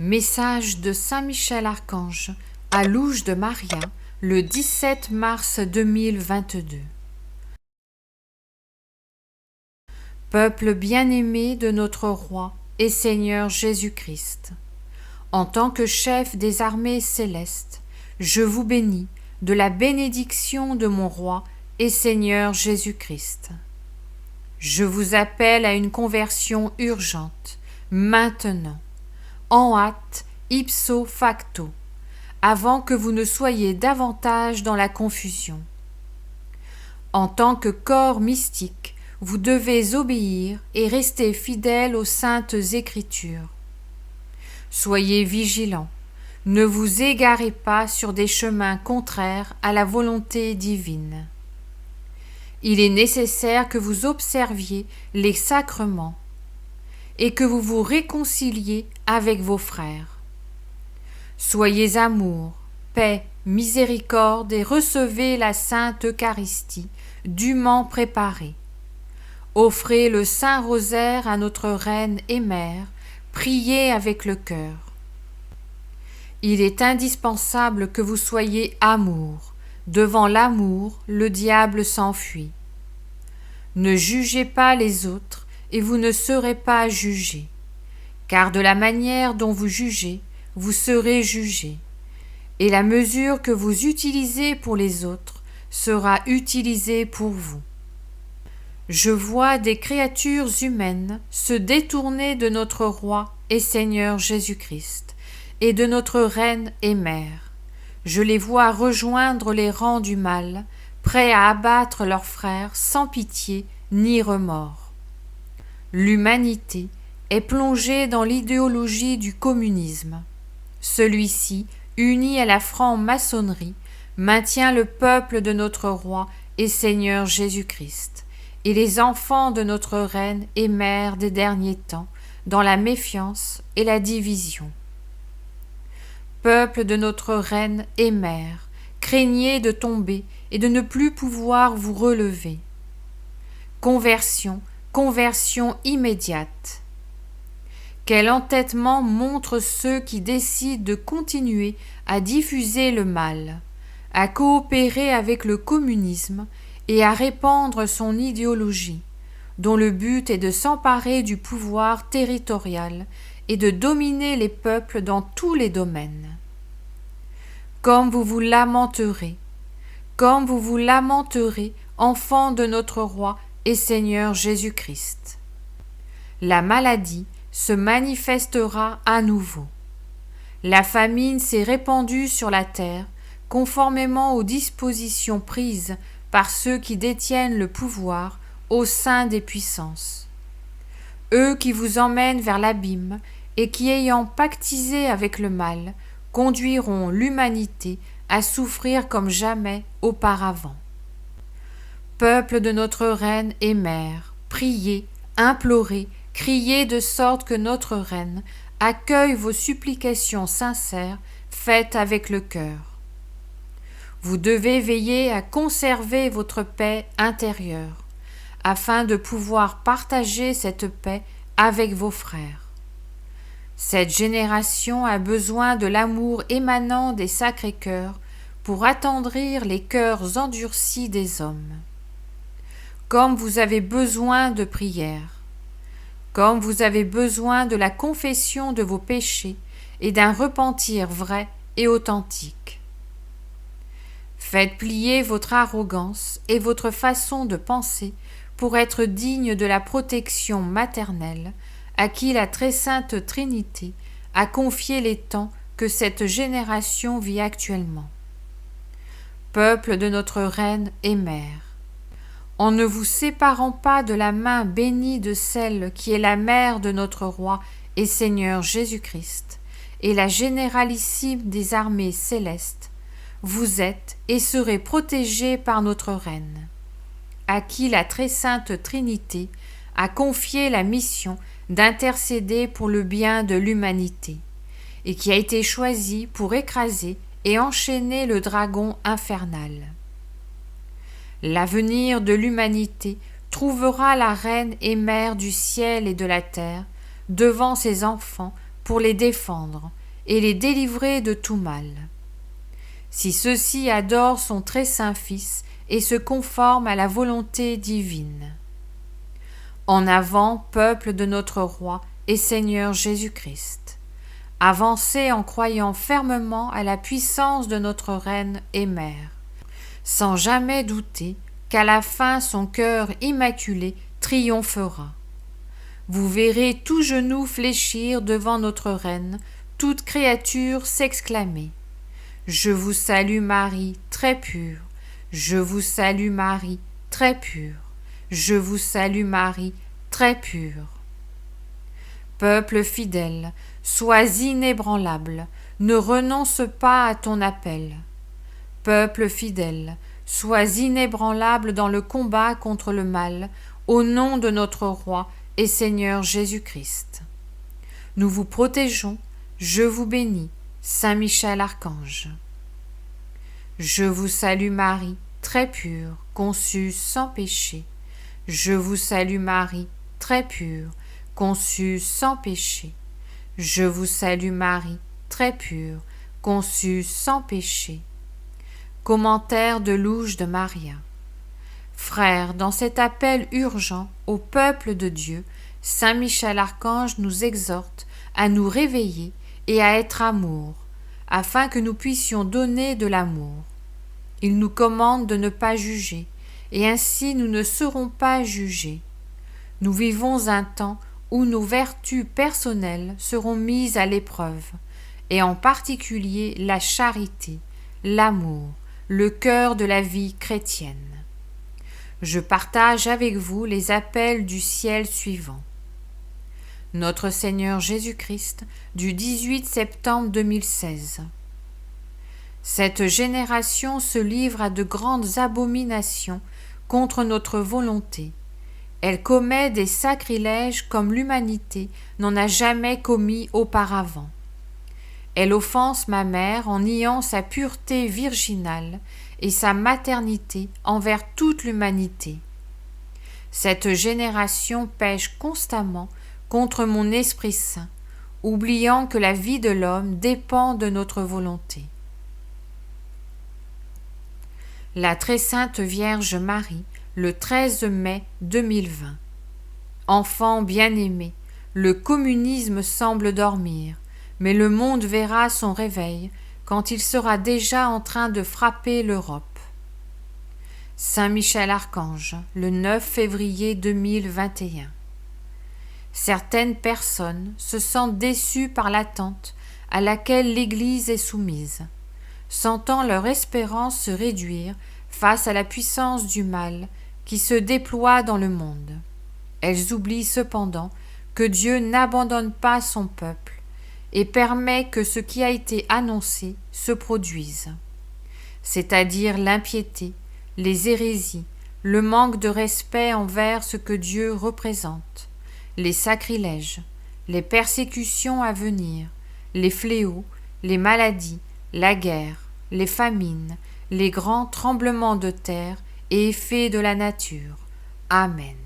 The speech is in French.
Message de Saint Michel Archange à Louge de Maria le 17 mars 2022. Peuple bien-aimé de notre Roi et Seigneur Jésus-Christ, en tant que chef des armées célestes, je vous bénis de la bénédiction de mon Roi et Seigneur Jésus-Christ. Je vous appelle à une conversion urgente, maintenant, en hâte, ipso facto, avant que vous ne soyez davantage dans la confusion. En tant que corps mystique, vous devez obéir et rester fidèle aux saintes Écritures. Soyez vigilants, ne vous égarez pas sur des chemins contraires à la volonté divine. Il est nécessaire que vous observiez les sacrements et que vous vous réconciliez avec vos frères. Soyez amour, paix, miséricorde et recevez la Sainte Eucharistie, dûment préparée. Offrez le Saint Rosaire à notre Reine et Mère, priez avec le cœur. Il est indispensable que vous soyez amour. Devant l'amour, le diable s'enfuit. Ne jugez pas les autres, et vous ne serez pas jugés, car de la manière dont vous jugez, vous serez jugés, et la mesure que vous utilisez pour les autres sera utilisée pour vous. Je vois des créatures humaines se détourner de notre Roi et Seigneur Jésus-Christ, et de notre Reine et Mère. Je les vois rejoindre les rangs du mal, prêts à abattre leurs frères sans pitié ni remords. L'humanité est plongée dans l'idéologie du communisme. Celui-ci, uni à la franc-maçonnerie, maintient le peuple de notre Roi et Seigneur Jésus-Christ, et les enfants de notre Reine et Mère des derniers temps, dans la méfiance et la division. Peuple de notre Reine et Mère, craignez de tomber et de ne plus pouvoir vous relever. Conversion immédiate. Quel entêtement montrent ceux qui décident de continuer à diffuser le mal, à coopérer avec le communisme et à répandre son idéologie, dont le but est de s'emparer du pouvoir territorial et de dominer les peuples dans tous les domaines. Comme vous vous lamenterez, enfants de notre Roi et Seigneur Jésus-Christ. La maladie se manifestera à nouveau. La famine s'est répandue sur la terre, conformément aux dispositions prises par ceux qui détiennent le pouvoir au sein des puissances. Eux qui vous emmènent vers l'abîme et qui, ayant pactisé avec le mal, conduiront l'humanité à souffrir comme jamais auparavant. Peuple de notre Reine et Mère, priez, implorez, criez de sorte que notre Reine accueille vos supplications sincères faites avec le cœur. Vous devez veiller à conserver votre paix intérieure, afin de pouvoir partager cette paix avec vos frères. Cette génération a besoin de l'amour émanant des sacrés cœurs pour attendrir les cœurs endurcis des hommes. Comme vous avez besoin de prière, comme vous avez besoin de la confession de vos péchés et d'un repentir vrai et authentique. Faites plier votre arrogance et votre façon de penser pour être digne de la protection maternelle à qui la très sainte Trinité a confié les temps que cette génération vit actuellement. Peuple de notre Reine et Mère, en ne vous séparant pas de la main bénie de celle qui est la mère de notre Roi et Seigneur Jésus-Christ, et la généralissime des armées célestes, vous êtes et serez protégés par notre Reine, à qui la très sainte Trinité a confié la mission d'intercéder pour le bien de l'humanité, et qui a été choisie pour écraser et enchaîner le dragon infernal. L'avenir de l'humanité trouvera la Reine et Mère du ciel et de la terre devant ses enfants pour les défendre et les délivrer de tout mal. Si ceux-ci adorent son très saint Fils et se conforment à la volonté divine. En avant, peuple de notre Roi et Seigneur Jésus-Christ. Avancez en croyant fermement à la puissance de notre Reine et Mère, sans jamais douter qu'à la fin son cœur immaculé triomphera. Vous verrez tout genou fléchir devant notre Reine, toute créature s'exclamer. Je vous salue Marie, très pure. Je vous salue Marie, très pure. Je vous salue Marie, très pure. Peuple fidèle, sois inébranlable, ne renonce pas à ton appel. Peuple fidèle, sois inébranlable dans le combat contre le mal, au nom de notre Roi et Seigneur Jésus-Christ. Nous vous protégeons, je vous bénis, Saint Michel Archange. Je vous salue Marie, très pure, conçue sans péché. Je vous salue Marie, très pure, conçue sans péché. Je vous salue Marie, très pure, conçue sans péché. Commentaire de Louche de Maria. Frères, dans cet appel urgent au peuple de Dieu, Saint Michel Archange nous exhorte à nous réveiller et à être amour, afin que nous puissions donner de l'amour. Il nous commande de ne pas juger, et ainsi nous ne serons pas jugés. Nous vivons un temps où nos vertus personnelles seront mises à l'épreuve, et en particulier la charité, l'amour, le cœur de la vie chrétienne. Je partage avec vous les appels du ciel suivants. Notre Seigneur Jésus-Christ, du 18 septembre 2016. Cette génération se livre à de grandes abominations contre notre volonté. Elle commet des sacrilèges comme l'humanité n'en a jamais commis auparavant. Elle offense ma mère en niant sa pureté virginale et sa maternité envers toute l'humanité. Cette génération pêche constamment contre mon Esprit Saint, oubliant que la vie de l'homme dépend de notre volonté. La très sainte Vierge Marie, le 13 mai 2020. Enfant bien-aimé, le communisme semble dormir, mais le monde verra son réveil quand il sera déjà en train de frapper l'Europe. Saint Michel Archange, le 9 février 2021. Certaines personnes se sentent déçues par l'attente à laquelle l'Église est soumise, sentant leur espérance se réduire face à la puissance du mal qui se déploie dans le monde. Elles oublient cependant que Dieu n'abandonne pas son peuple et permet que ce qui a été annoncé se produise, c'est-à-dire l'impiété, les hérésies, le manque de respect envers ce que Dieu représente, les sacrilèges, les persécutions à venir, les fléaux, les maladies, la guerre, les famines, les grands tremblements de terre et effets de la nature. Amen.